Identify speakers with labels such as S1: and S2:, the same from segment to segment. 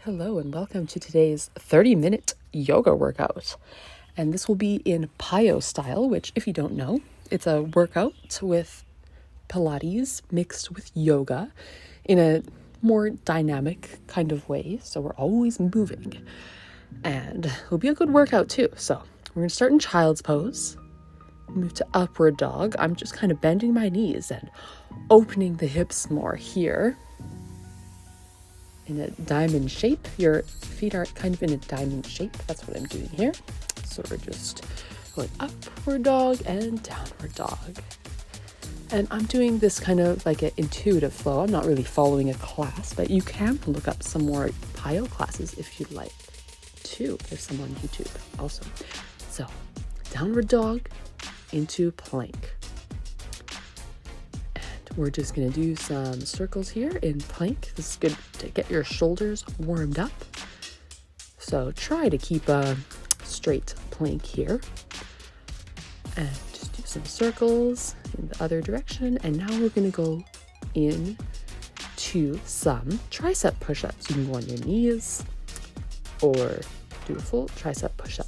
S1: Hello and welcome to today's 30-minute yoga workout. And this will be in PiYo style, which if you don't know, it's a workout with Pilates mixed with yoga in a more dynamic kind of way. So we're always moving. And it'll be a good workout too. So we're going to start in child's pose, move to upward dog. I'm just kind of bending my knees and opening the hips more here. In a diamond shape. Your feet are kind of in a diamond shape. That's what I'm doing here. So we're just going upward dog and downward dog. And I'm doing this kind of like an intuitive flow. I'm not really following a class, but you can look up some more PiYo classes if you'd like to. There's some on YouTube also. So downward dog into plank. We're just going to do some circles here in plank. This is good to get your shoulders warmed up. So try to keep a straight plank here. And just do some circles in the other direction. And now we're going to go in to some tricep push-ups. You can go on your knees or do a full tricep push-up.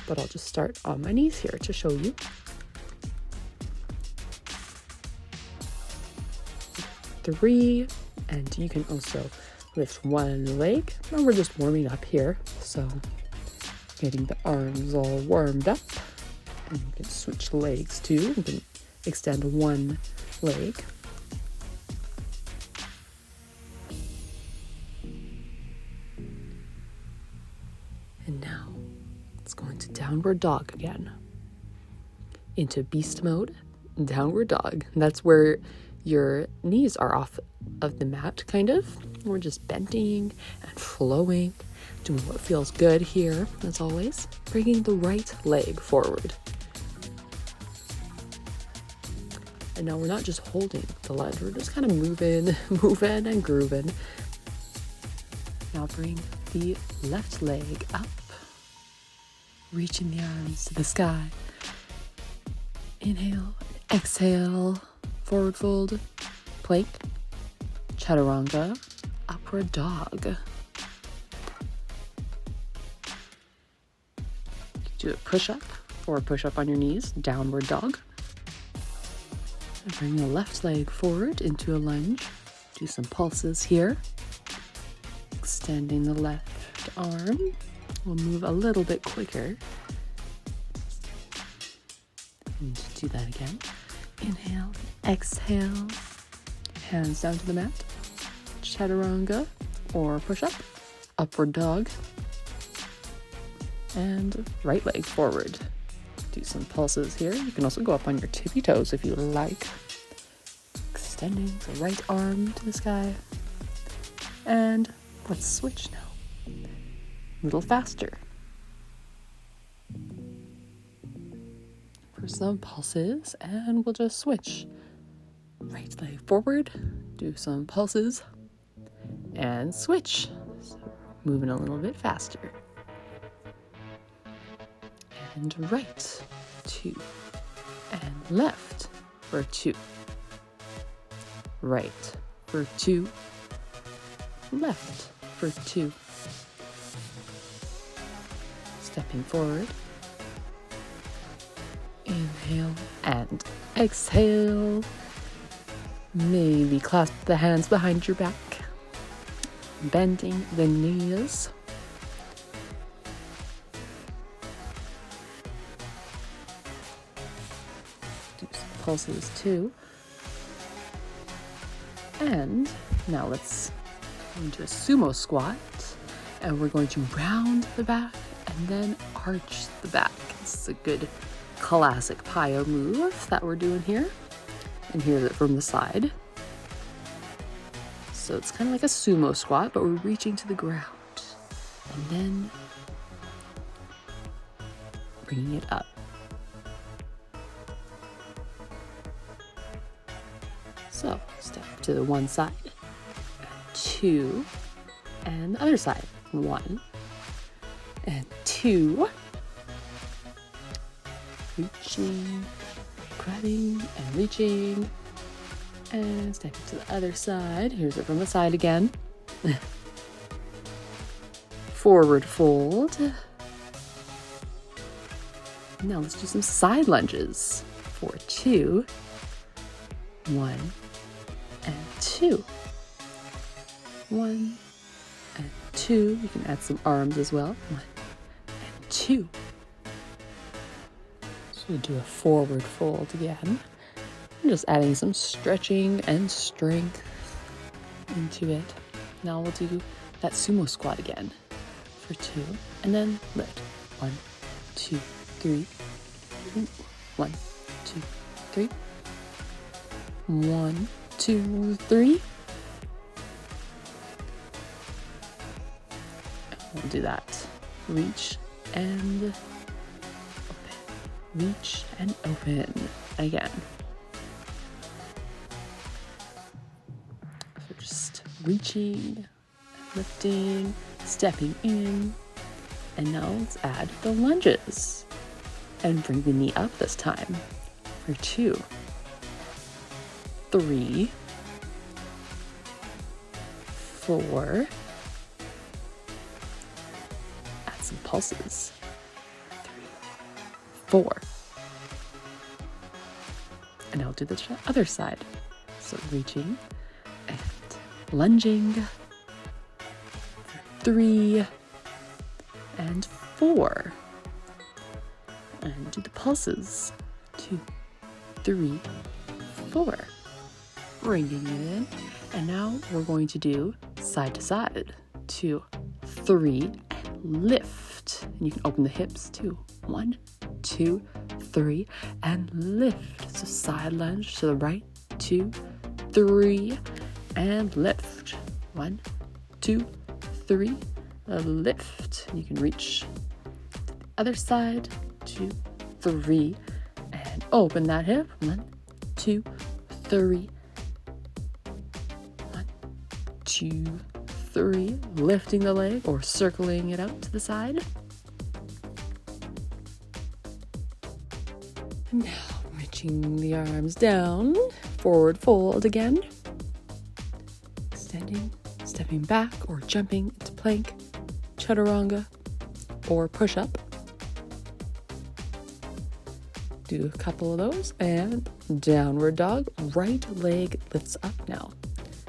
S1: But I'll just start on my knees here to show you. 3, and you can also lift one leg. And we're just warming up here, so getting the arms all warmed up. And you can switch legs too. You can extend one leg. And now let's go into downward dog again. Into beast mode, downward dog. And that's where your knees are off of the mat, kind of. We're just bending and flowing, doing what feels good here, as always. Bringing the right leg forward. And now we're not just holding the lunge, we're just kind of moving and grooving. Now bring the left leg up, reaching the arms to the sky. Inhale, exhale. Forward fold, plank, chaturanga, upward dog. Do a push-up or push-up on your knees, downward dog. And bring the left leg forward into a lunge. Do some pulses here. Extending the left arm. We'll move a little bit quicker. And do that again. Inhale, exhale, hands down to the mat, chaturanga or push-up, upward dog, and right leg forward. Do some pulses here. You can also go up on your tippy toes if you like. Extending the right arm to the sky. And let's switch now. A little faster. For some pulses, and we'll just switch. Right leg forward, do some pulses, and switch. So moving a little bit faster. And right, 2, and left for 2. Right for 2, left for 2. Stepping forward. Inhale and exhale. Maybe clasp the hands behind your back. Bending the knees. Do some pulses too. And now let's go into a sumo squat. And we're going to round the back and then arch the back. It's a good classic PiYo move that we're doing here. And here's it from the side. So it's kind of like a sumo squat, but we're reaching to the ground. And then bringing it up. So step to the one side, 2, and the other side, 1, and 2. Reaching, grabbing, and reaching, and stepping to the other side. Here's it from the side again. forward fold. Now let's do some side lunges for 2, 1, and 2. 1 and 2. You can add some arms as well. 1 and 2. So we do a forward fold again. I'm just adding some stretching and strength into it. Now we'll do that sumo squat again for 2, and then lift. 1, 2, 3. 1, 2, 3. 1, 2, 3. We'll do that. Reach and open. Reach and open again. So just reaching, lifting, stepping in. And now let's add the lunges. And bring the knee up this time for 2, 3, 4. Add some pulses. 3, 4. And I'll do the other side. So reaching and lunging. 3 and 4. And do the pulses. 2, 3, 4. Bringing it in. And now we're going to do side to side. 2, 3, and lift. And you can open the hips too. 1, 2, 3, and lift. So side lunge to the right. 2, 3, and lift. 1, 2, 3, lift. You can reach to the other side. 2, 3, and open that hip. 1, 2, 3. 1, 2, 3. Lifting the leg or circling it out to the side. And now reaching the arms down. Forward fold again. Extending, stepping back or jumping into plank, chaturanga, or push up. Do a couple of those, and downward dog. Right leg lifts up now.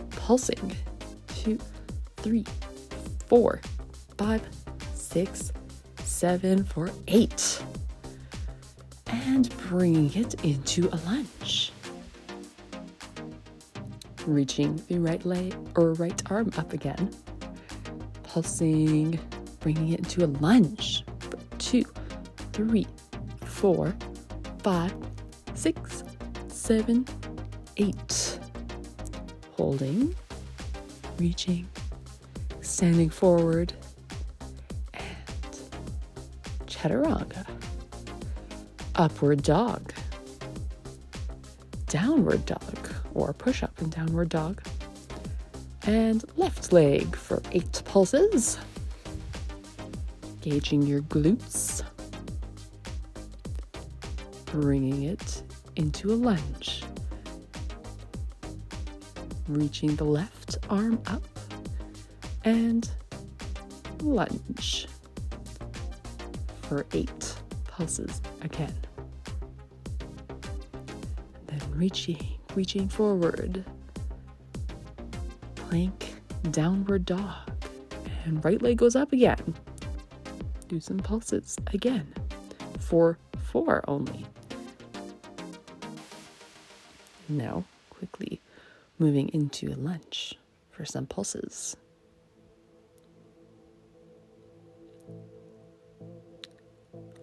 S1: Pulsing. 2, 3, 4, 5, 6, 7 for 8. And bringing it into a lunge. Reaching the right leg or right arm up again. Pulsing, bringing it into a lunge. 2, 3, 4, 5, 6, 7, 8. Holding, reaching, standing forward, and chaturanga. Upward dog, downward dog, or push up and downward dog, and left leg for 8 pulses. Engaging your glutes. Bringing it into a lunge. Reaching the left arm up and lunge for 8 pulses again. Then reaching forward. Plank, downward dog, and right leg goes up again. Do some pulses again for 4 only. Now, quickly moving into a lunge for some pulses.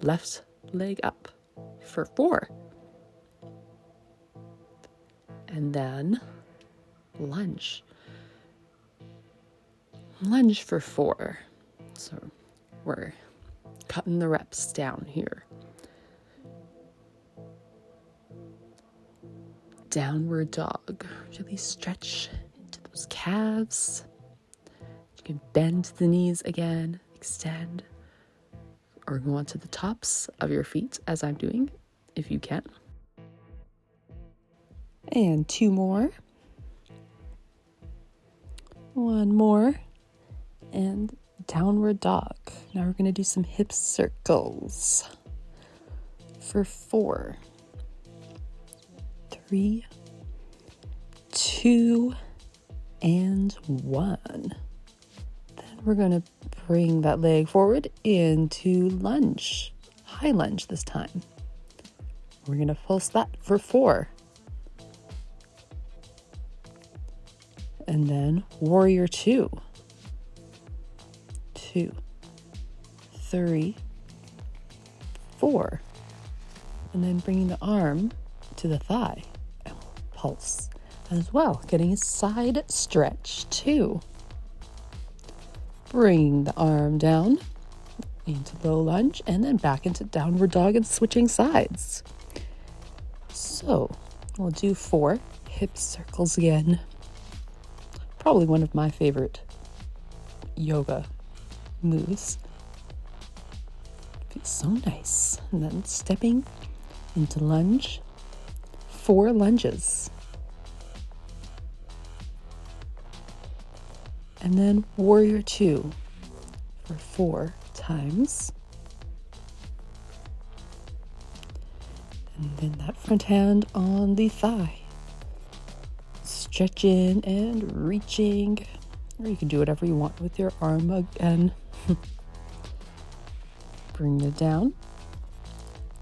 S1: Left leg up for 4. And then lunge. Lunge for 4. So we're cutting the reps down here. Downward dog. Really stretch into those calves. You can bend the knees again, extend, or go onto the tops of your feet as I'm doing, if you can. And 2 more. 1 more. And downward dog. Now we're going to do some hip circles for 4, 3, 2, and 1. Then we're going to bring that leg forward into lunge, high lunge this time. We're going to pulse that for 4. And then warrior 2, 2, 3, 4. And then bringing the arm to the thigh and pulse as well, getting a side stretch too. Bring the arm down into low lunge and then back into downward dog and switching sides. So we'll do 4 hip circles again. Probably one of my favorite yoga moves. Feels so nice. And then stepping into lunge, 4 lunges. And then warrior 2 for 4 times. And then that front hand on the thigh. Stretching and reaching. Or you can do whatever you want with your arm again. Bring it down.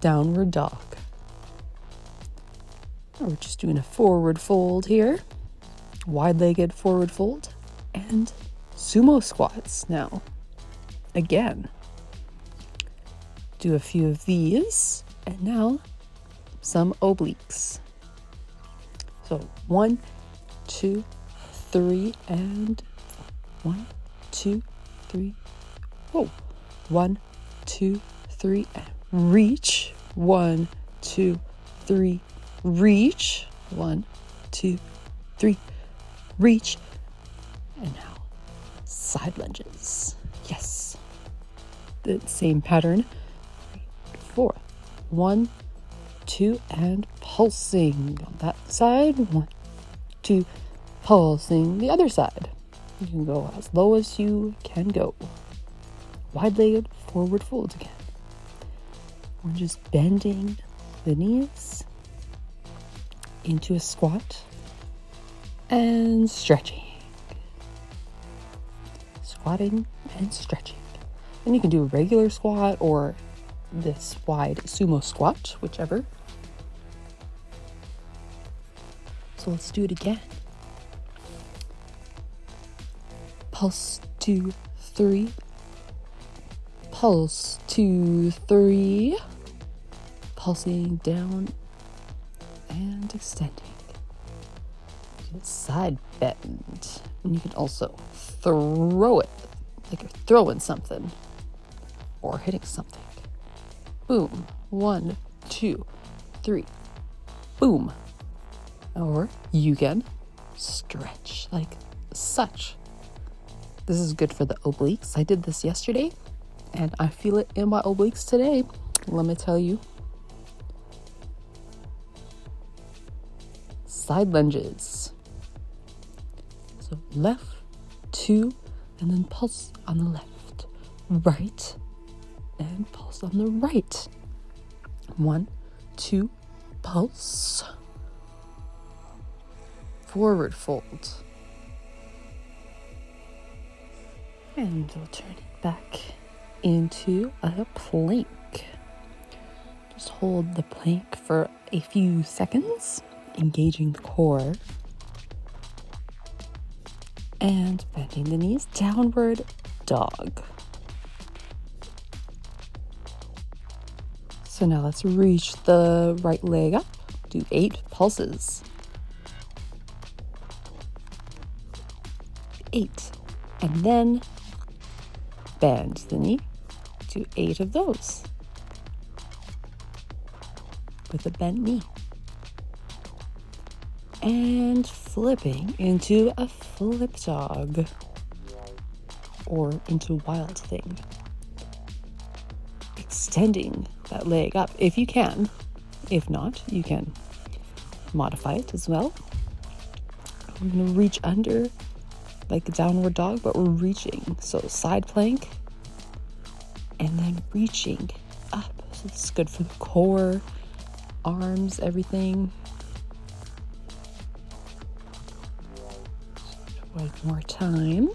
S1: Downward dog. Now we're just doing a forward fold here. Wide-legged forward fold. And sumo squats now. Again. Do a few of these. And now some obliques. So 1, 2, 3, and 1, 2, 3. Whoa. 1, 2, 3, and reach. 1, 2, 3, reach. 1, 2, 3, reach. And now side lunges. Yes. The same pattern. 3, 4. 1, 2, and pulsing on that side. 1, 2, pulsing the other side. You can go as low as you can go. Wide-legged forward fold again. We're just bending the knees into a squat and stretching. Squatting and stretching. And you can do a regular squat or this wide sumo squat, whichever. So let's do it again. Pulse 2, 3. Pulse 2, 3. Pulsing down and extending. Side bend. And you can also throw it like you're throwing something or hitting something. Boom. 1, 2, 3. Boom. Or you can stretch like such. This is good for the obliques. I did this yesterday and I feel it in my obliques today. Let me tell you. Side lunges. So left, 2, and then pulse on the left. Right, and pulse on the right. 1, 2, pulse. Forward fold. And we'll turn it back into a plank. Just hold the plank for a few seconds, engaging the core. And bending the knees, downward dog. So now let's reach the right leg up. Do 8 pulses. 8. And then bend the knee. Do 8 of those. With a bent knee. And flipping into a flip dog. Or into wild thing. Extending that leg up if you can. If not, you can modify it as well. I'm going to reach under like a downward dog, but we're reaching. So side plank and then reaching up. So this is good for the core, arms, everything. One more time.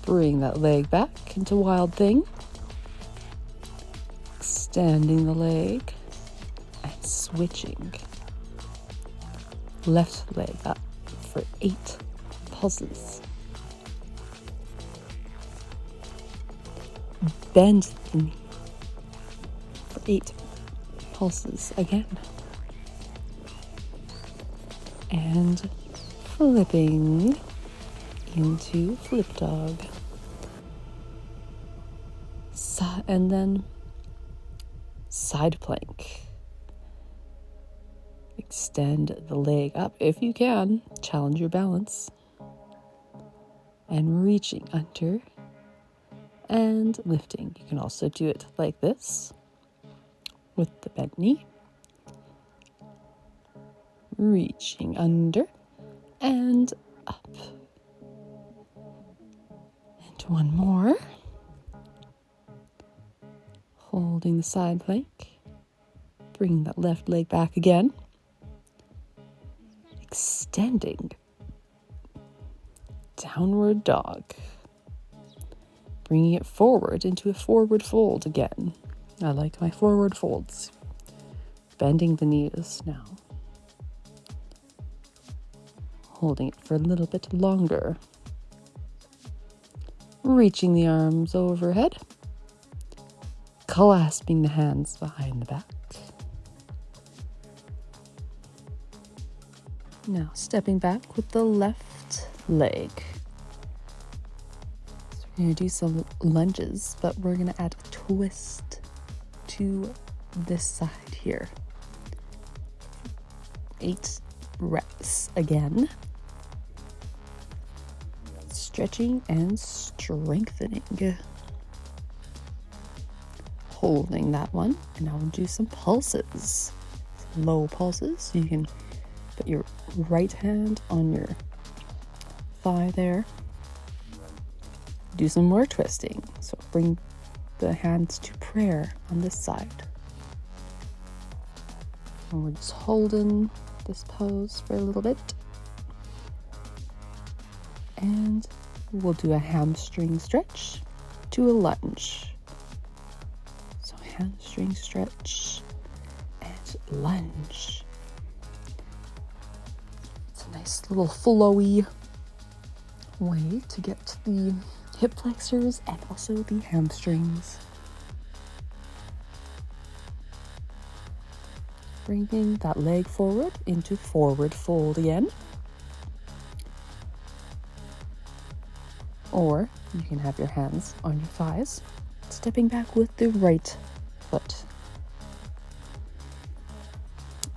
S1: Bring that leg back into wild thing. Extending the leg and switching. Left leg up for 8 pulses. Bend the knee for 8 pulses again. And flipping into flip dog. And then side plank. Extend the leg up if you can. Challenge your balance. And reaching under and lifting. You can also do it like this with the bent knee. Reaching under and up. And one more. Holding the side plank. Bringing that left leg back again. Extending. Downward dog. Bringing it forward into a forward fold again. I like my forward folds. Bending the knees now. Holding it for a little bit longer. Reaching the arms overhead. Clasping the hands behind the back. Now stepping back with the left leg. So we're going to do some lunges, but we're going to add a twist to this side here. 8 reps again. Stretching and strengthening. Holding that one, and now we'll do some pulses. Low pulses. So you can put your right hand on your thigh there. Do some more twisting. So bring the hands to prayer on this side. And we're just holding this pose for a little bit. And we'll do a hamstring stretch to a lunge. So hamstring stretch and lunge. It's a nice little flowy way to get to the hip flexors and also the hamstrings. Bringing that leg forward into forward fold again. Or you can have your hands on your thighs, stepping back with the right foot.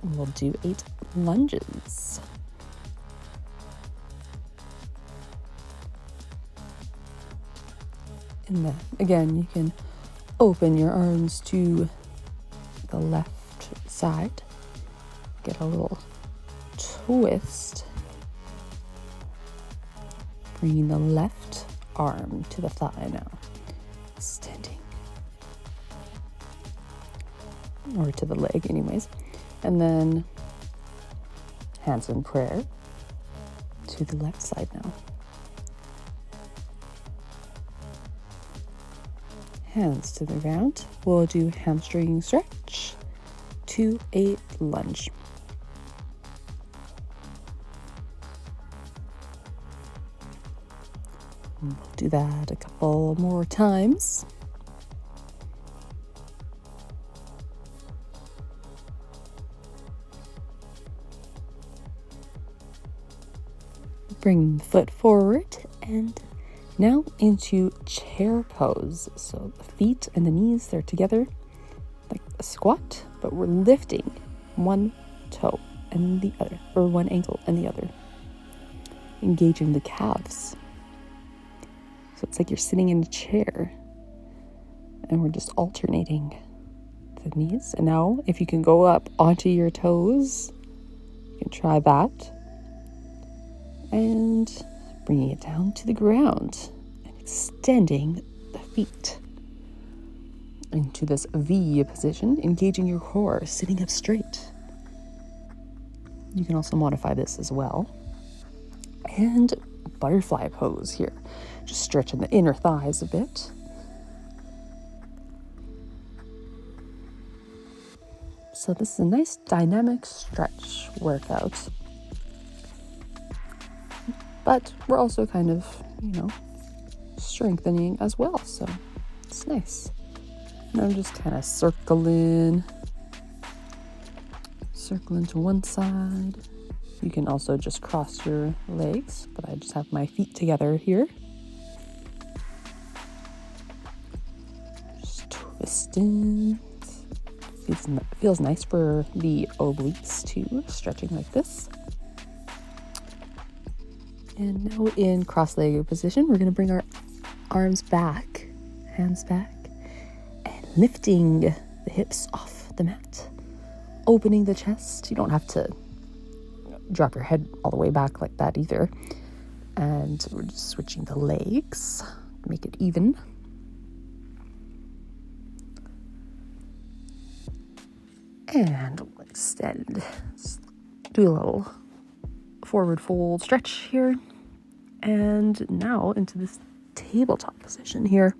S1: And we'll do 8 lunges. And then again, you can open your arms to the left side. Get a little twist. Bringing the left arm to the thigh now. Extending. Or to the leg anyways. And then hands in prayer to the left side now. Hands to the ground. We'll do hamstring stretch to a lunge. We'll do that a couple more times. Bring the foot forward and now into chair pose. So the feet and the knees, they're together like a squat, but we're lifting one toe and the other, or one ankle and the other. Engaging the calves. So it's like you're sitting in a chair and we're just alternating the knees. And now if you can go up onto your toes, you can try that. And bringing it down to the ground and extending the feet into this V position, engaging your core, sitting up straight. You can also modify this as well. And butterfly pose here. Just stretching the inner thighs a bit. So this is a nice dynamic stretch workout. But we're also kind of, strengthening as well. So it's nice. And I'm just kind of circling to one side. You can also just cross your legs, but I just have my feet together here. Just twisting. Feels nice for the obliques too, stretching like this. And now in cross-legged position, we're going to bring our arms back, hands back, and lifting the hips off the mat. Opening the chest. You don't have to drop your head all the way back like that either. And we're just switching the legs, make it even. And we'll extend. Let's do a little forward fold stretch here. And now into this tabletop position here.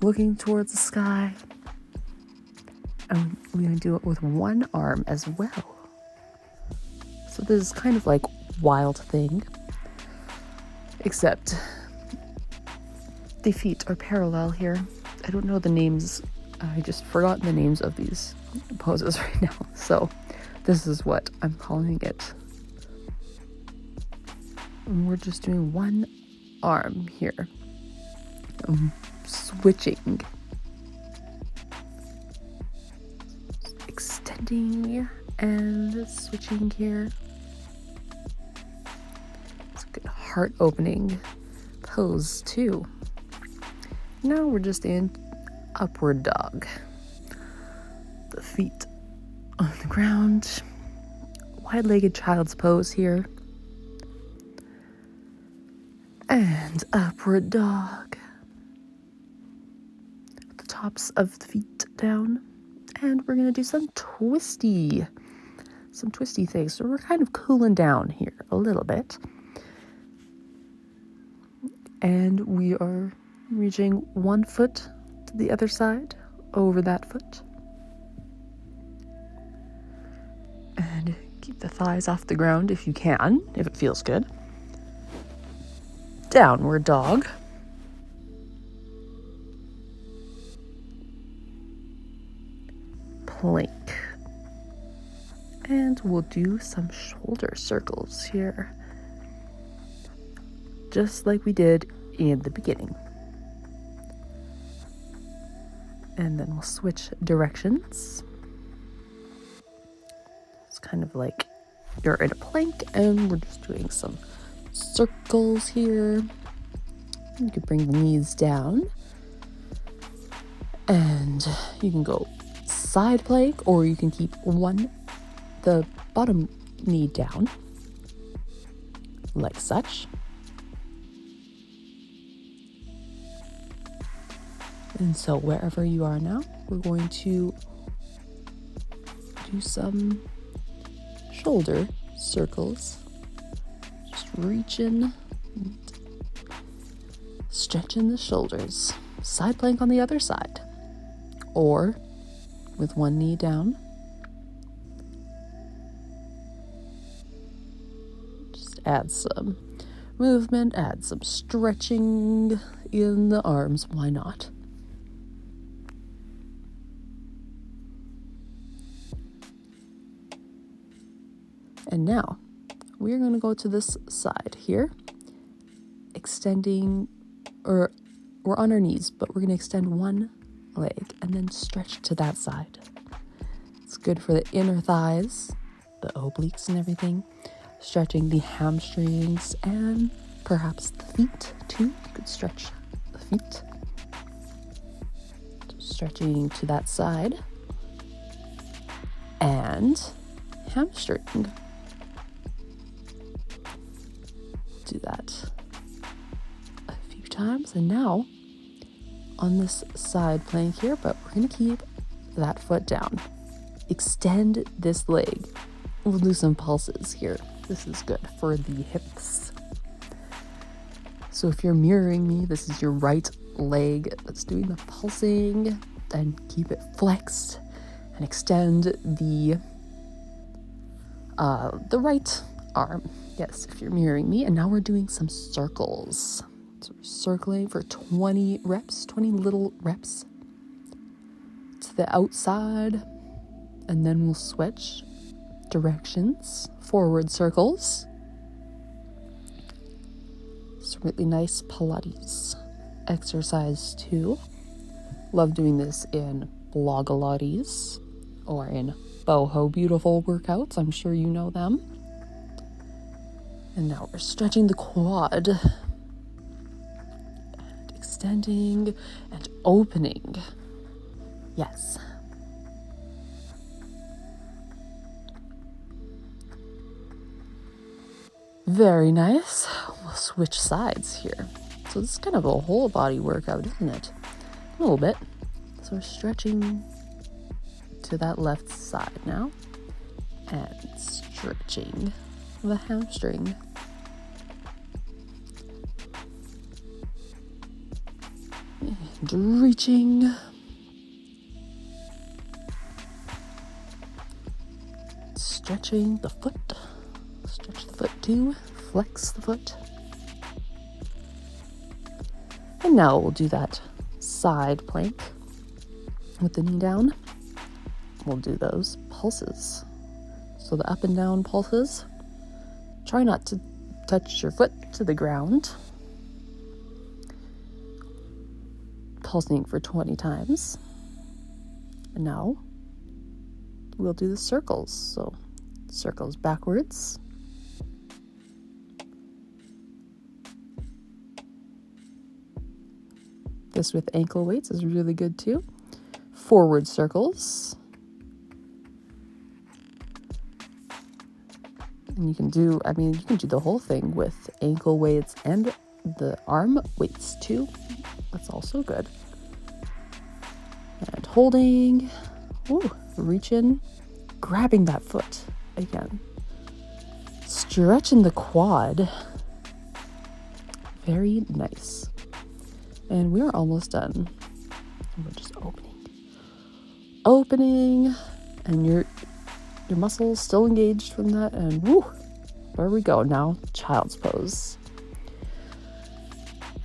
S1: Looking towards the sky. And we're going to do it with one arm as well. So this is kind of like Wild Thing, except the feet are parallel here. I don't know the names. I just forgotten the names of these poses right now. So this is what I'm calling it. And we're just doing one arm here. Switching. Extending and switching here. It's a good heart opening pose too. Now we're just in upward dog. The feet on the ground. Wide-legged child's pose here. And upward dog. The tops of the feet down. And we're going to do some twisty things. So we're kind of cooling down here a little bit. And we are reaching one foot to the other side, over that foot. And keep the thighs off the ground if you can, if it feels good. Downward dog. Plank. And we'll do some shoulder circles here, just like we did in the beginning. And then we'll switch directions. It's kind of like you're in a plank and we're just doing some circles here. You can bring the knees down and you can go side plank, or you can keep the bottom knee down like such. And so wherever you are now, we're going to do some shoulder circles. Just reaching, stretching the shoulders. Side plank on the other side. Or with one knee down. Just add some movement, add some stretching in the arms. Why not? And now we're going to go to this side here, extending, or we're on our knees, but we're going to extend one leg and then stretch to that side. It's good for the inner thighs, the obliques and everything, stretching the hamstrings and perhaps the feet too. You could stretch the feet. Stretching to that side and hamstring. Do that a few times. And now on this side plank here, but we're going to keep that foot down. Extend this leg. We'll do some pulses here. This is good for the hips. So if you're mirroring me, this is your right leg that's doing the pulsing. Then keep it flexed and extend the right arm. Yes, if you're mirroring me. And now we're doing some circles. So we're circling for 20 reps, 20 little reps to the outside. And then we'll switch directions. Forward circles. It's a really nice Pilates exercise too. Love doing this in Blogilates or in Boho Beautiful workouts. I'm sure you know them. And now we're stretching the quad. And extending and opening. Yes. Very nice. We'll switch sides here. So this is kind of a whole body workout, isn't it? A little bit. So we're stretching to that left side now. And stretching the hamstring. And reaching. Stretching the foot. Stretch the foot too. Flex the foot. And now we'll do that side plank with the knee down. We'll do those pulses. So the up and down pulses. Try not to touch your foot to the ground. Pulsing for 20 times. And now we'll do the circles. So circles backwards. This with ankle weights is really good too. Forward circles. And you can do the whole thing with ankle weights and the arm weights too. That's also good. And holding, reaching, grabbing that foot again. Stretching the quad. Very nice. And we're almost done. We're just opening, and your muscles still engaged from that, and there we go. Now child's pose.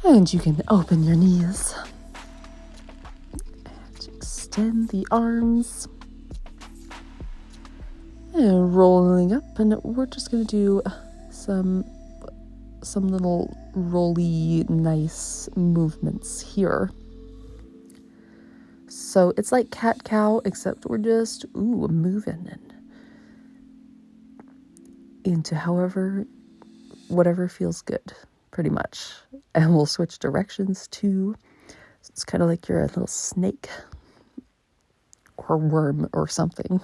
S1: And you can open your knees and extend the arms and rolling up, and we're just going to do some little rolly nice movements here. So it's like cat cow, except we're just moving and into whatever feels good, pretty much. And we'll switch directions too. So it's kind of like you're a little snake or worm or something.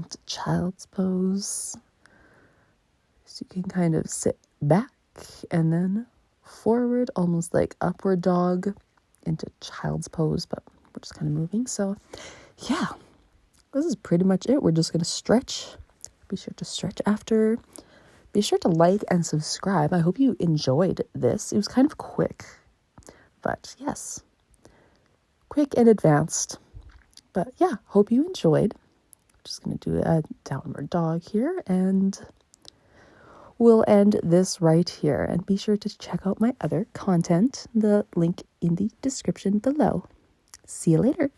S1: It's a child's pose. So you can kind of sit back and then forward, almost like upward dog into child's pose, but we're just kind of moving. So yeah, this is pretty much it. We're just going to stretch. Be sure to stretch after. Be sure to like and subscribe. I hope you enjoyed this. It was kind of quick, but yes, quick and advanced. But yeah, hope you enjoyed. Just going to do a downward dog here, and we'll end this right here. And be sure to check out my other content, the link in the description below. See you later.